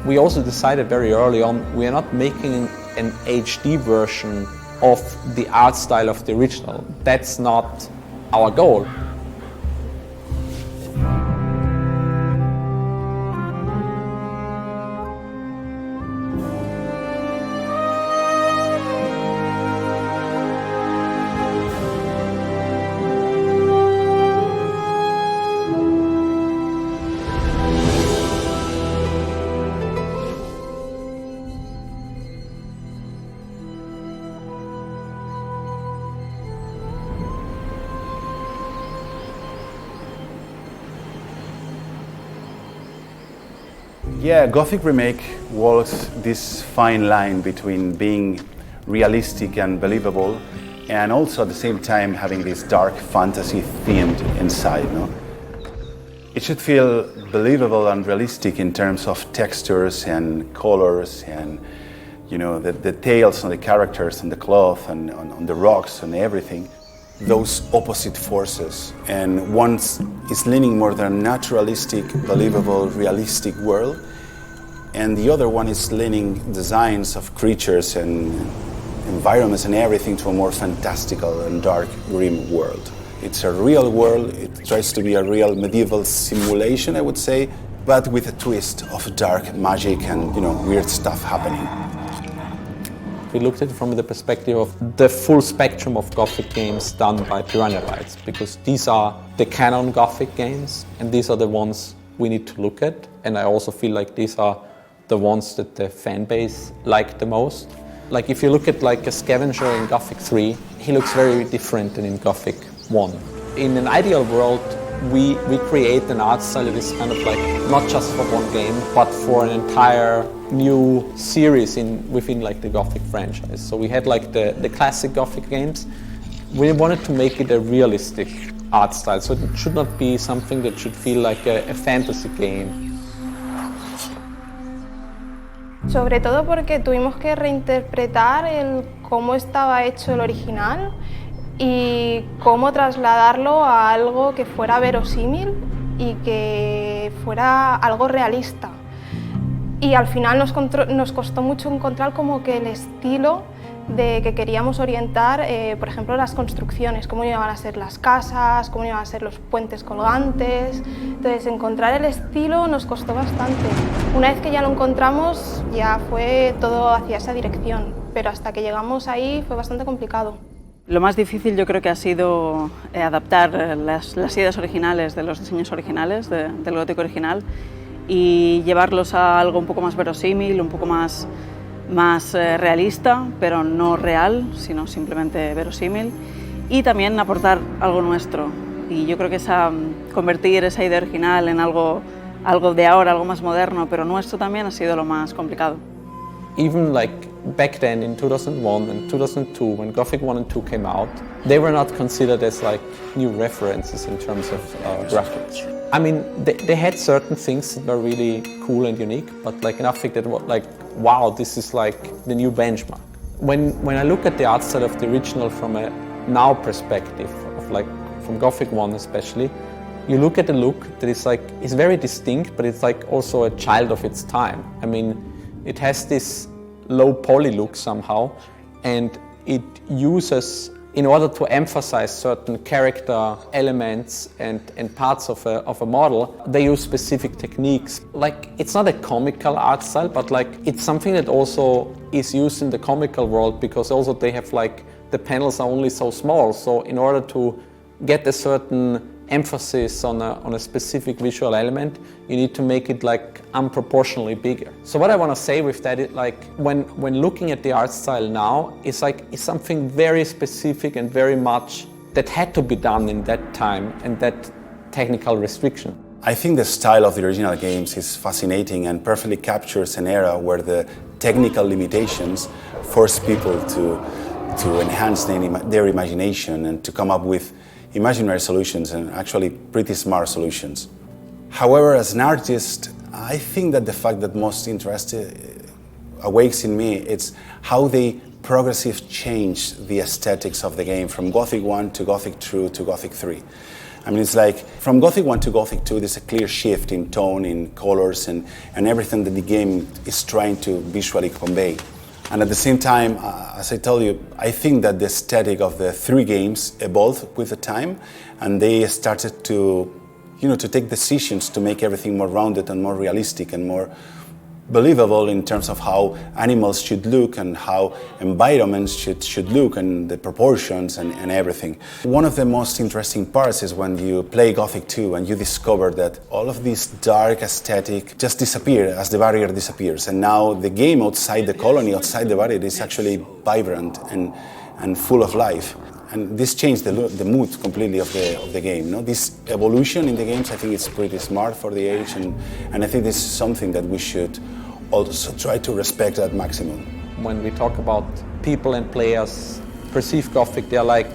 We also decided very early on, we are not making an HD version of the art style of the original. That's not our goal. Yeah, Gothic Remake walks this fine line between being realistic and believable, and also at the same time having this dark fantasy themed inside. No? It should feel believable and realistic in terms of textures and colors and the details on the characters and the cloth and on the rocks and everything. Those opposite forces, and one is leaning more than a naturalistic, believable, realistic world, and the other one is leaning designs of creatures and environments and everything to a more fantastical and dark, grim world. It's a real world. It tries to be a real medieval simulation, I would say, but with a twist of dark magic and weird stuff happening. We looked at it from the perspective of the full spectrum of Gothic games done by Piranha Bytes, because these are the canon Gothic games, and these are the ones we need to look at. And I also feel like these are the ones that the fan base liked the most. Like if you look at like a scavenger in Gothic 3, he looks very different than in Gothic 1. In an ideal world, we create an art style that is kind of like not just for one game, but for an entire new series within like the Gothic franchise. So we had like the classic Gothic games. We wanted to make it a realistic art style, so it should not be something that should feel like a fantasy game. Sobre todo porque tuvimos que reinterpretar cómo estaba hecho el original y cómo trasladarlo a algo que fuera verosímil y que fuera algo realista. Y al final nos costó mucho encontrar como que el estilo de que queríamos orientar, por ejemplo, las construcciones, cómo iban a ser las casas, cómo iban a ser los puentes colgantes. Entonces, encontrar el estilo nos costó bastante. Una vez que ya lo encontramos, ya fue todo hacia esa dirección, pero hasta que llegamos ahí fue bastante complicado. Lo más difícil yo creo que ha sido adaptar las ideas originales de los diseños originales, del gótico original, y llevarlos a algo un poco más verosímil, un poco más realista, pero no real, sino simplemente verosímil, y también aportar algo nuestro. Y yo creo que convertir esa idea original en algo de ahora, algo más moderno, pero nuestro también, ha sido lo más complicado. Even like back then in 2001 and 2002, when Gothic 1 and 2 came out, they were not considered as like new references in terms of graphics. I mean, they had certain things that were really cool and unique, but like nothing that was like, wow, this is like the new benchmark. When I look at the art style of the original from a now perspective, of like from Gothic 1 especially, you look at the look that is like, it's very distinct, but it's like also a child of its time. I mean, it has this low poly look somehow, and it uses, in order to emphasize certain character elements and parts of a model, they use specific techniques. Like, it's not a comical art style, but like it's something that also is used in the comical world, because also they have like, the panels are only so small, so in order to get a certain emphasis on a specific visual element, you need to make it like unproportionally bigger. So what I want to say with that is like, when looking at the art style now, it's something very specific and very much that had to be done in that time and that technical restriction. I think the style of the original games is fascinating and perfectly captures an era where the technical limitations force people to enhance their imagination and to come up with imaginary solutions, and actually pretty smart solutions. However, as an artist, I think that the fact that most interest awakes in me, it's how they progressively change the aesthetics of the game from Gothic 1 to Gothic 2 to Gothic 3. I mean, it's like from Gothic 1 to Gothic 2, there's a clear shift in tone, in colors, and everything that the game is trying to visually convey. And at the same time, as I tell you, I think that the aesthetic of the three games evolved with the time, and they started to, to take decisions to make everything more rounded and more realistic and more believable in terms of how animals should look and how environments should look and the proportions and everything. One of the most interesting parts is when you play Gothic 2 and you discover that all of this dark aesthetic just disappears as the barrier disappears, and now the game outside the colony, outside the barrier, is actually vibrant and full of life. And this changed the mood completely of the game. This evolution in the games, I think it's pretty smart for the age, and I think this is something that we should also try to respect at maximum. When we talk about people and players perceive Gothic, they're like,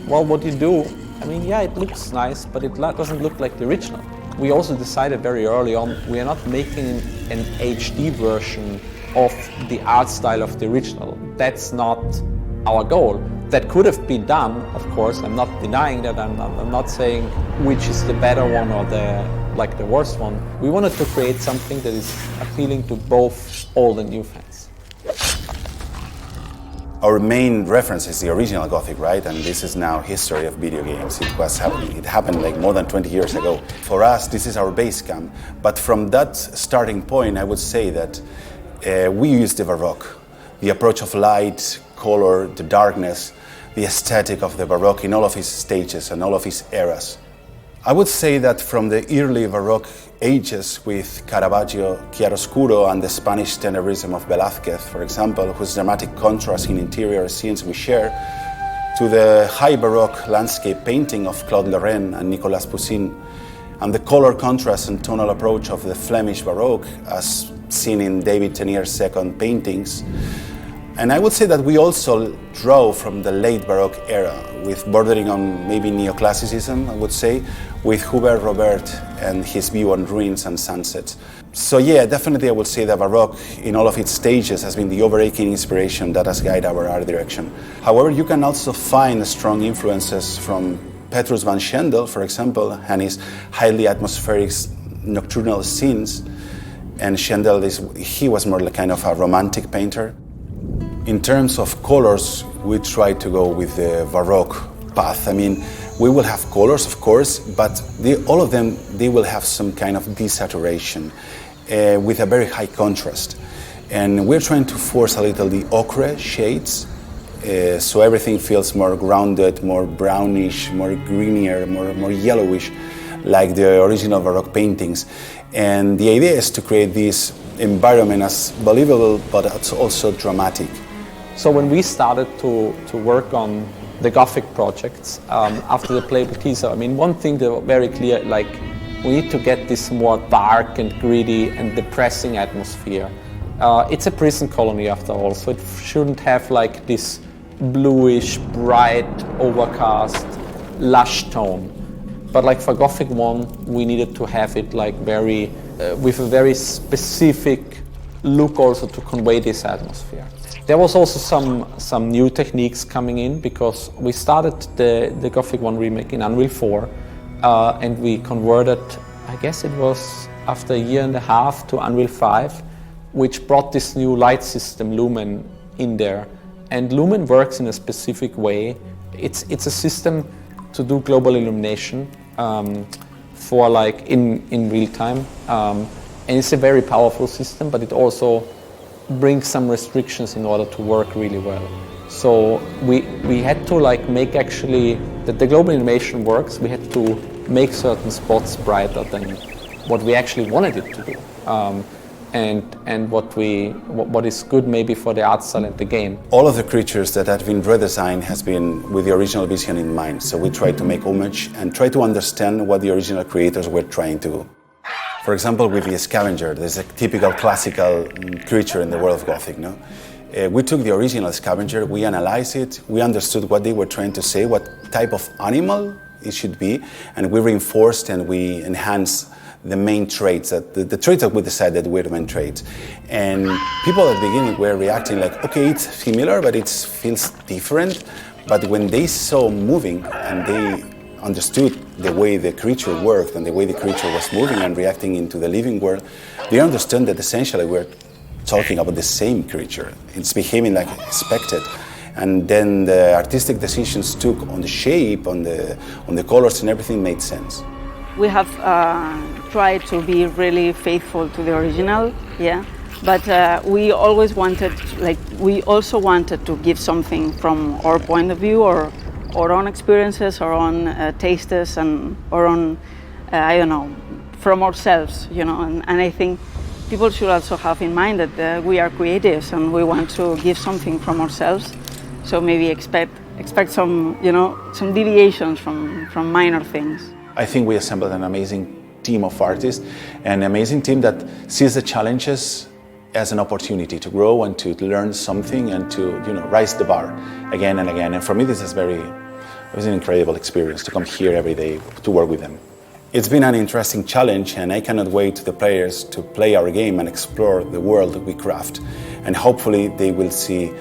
well, what do you do? I mean, yeah, it looks nice, but it doesn't look like the original. We also decided very early on, we are not making an HD version of the art style of the original. That's not our goal. That could have been done, of course. I'm not denying that. I'm not saying which is the better one or the worst one. We wanted to create something that is appealing to both old and new fans. Our main reference is the original Gothic, right? And this is now history of video games. It happened like more than 20 years ago. For us, this is our base camp. But from that starting point, I would say that we use the Baroque. The approach of light, color, the darkness, the aesthetic of the Baroque in all of its stages and all of its eras. I would say that from the early Baroque ages with Caravaggio, chiaroscuro, and the Spanish tenebrism of Velázquez, for example, whose dramatic contrast in interior scenes we share, to the high Baroque landscape painting of Claude Lorraine and Nicolas Poussin, and the color contrast and tonal approach of the Flemish Baroque, as seen in David Tenier's second paintings. And I would say that we also draw from the late Baroque era, with bordering on maybe neoclassicism, I would say, with Hubert Robert and his view on ruins and sunsets. So yeah, definitely I would say that Baroque, in all of its stages, has been the overarching inspiration that has guided our art direction. However, you can also find strong influences from Petrus van Schendel, for example, and his highly atmospheric nocturnal scenes. And Schendel, he was more like kind of a romantic painter. In terms of colors, we try to go with the Baroque path. I mean, we will have colors, of course, but all of them, they will have some kind of desaturation with a very high contrast. And we're trying to force a little the ochre shades, so everything feels more grounded, more brownish, more greenier, more yellowish, like the original Baroque paintings. And the idea is to create this environment as believable, but it's also dramatic. So when we started to work on the Gothic projects, after the playable teaser, I mean, one thing that was very clear, like, we need to get this more dark and gritty and depressing atmosphere. It's a prison colony after all, so it shouldn't have like this bluish, bright, overcast, lush tone. But like for Gothic 1, we needed to have it like very, with a very specific look also to convey this atmosphere. There was also some new techniques coming in, because we started the Gothic 1 remake in Unreal 4 and we converted, I guess it was after a year and a half, to Unreal 5, which brought this new light system, Lumen, in there. And Lumen works in a specific way. It's a system to do global illumination for like in real time. And it's a very powerful system, but it also brings some restrictions in order to work really well. So we had to like make actually that the global animation works. We had to make certain spots brighter than what we actually wanted it to do, and what is good maybe for the art style and the game. All of the creatures that have been redesigned has been with the original vision in mind. So we try to make homage and try to understand what the original creators were trying to do. For example, with the scavenger, there's a typical classical creature in the world of Gothic, no? We took the original scavenger, we analyzed it, we understood what they were trying to say, what type of animal it should be, and we reinforced and we enhanced the main traits, the traits that we decided were the main traits. And people at the beginning were reacting like, okay, it's similar, but it feels different. But when they saw moving and they understood the way the creature worked and the way the creature was moving and reacting into the living world, they understood that essentially we're talking about the same creature. It's behaving like expected. And then the artistic decisions took on the shape, on the colors, and everything made sense. We have tried to be really faithful to the original, yeah. But we always wanted, we also wanted to give something from our point of view, or our own experiences, our own tastes, and our own, I don't know, from ourselves, you know. And I think people should also have in mind that we are creatives and we want to give something from ourselves. So maybe expect some, you know, some deviations from minor things. I think we assembled an amazing team of artists, an amazing team that sees the challenges as an opportunity to grow and to learn something and to, you know, raise the bar again and again. And for me, it was an incredible experience to come here every day to work with them. It's been an interesting challenge, and I cannot wait to the players to play our game and explore the world that we craft. And hopefully they will see,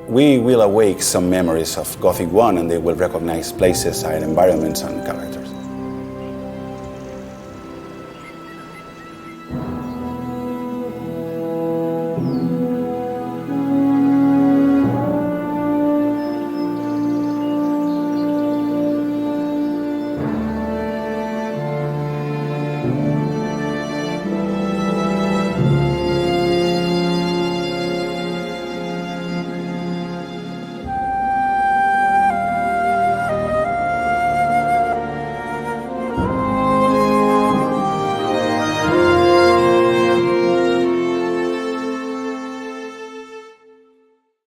we will awake some memories of Gothic 1, and they will recognize places and environments and characters.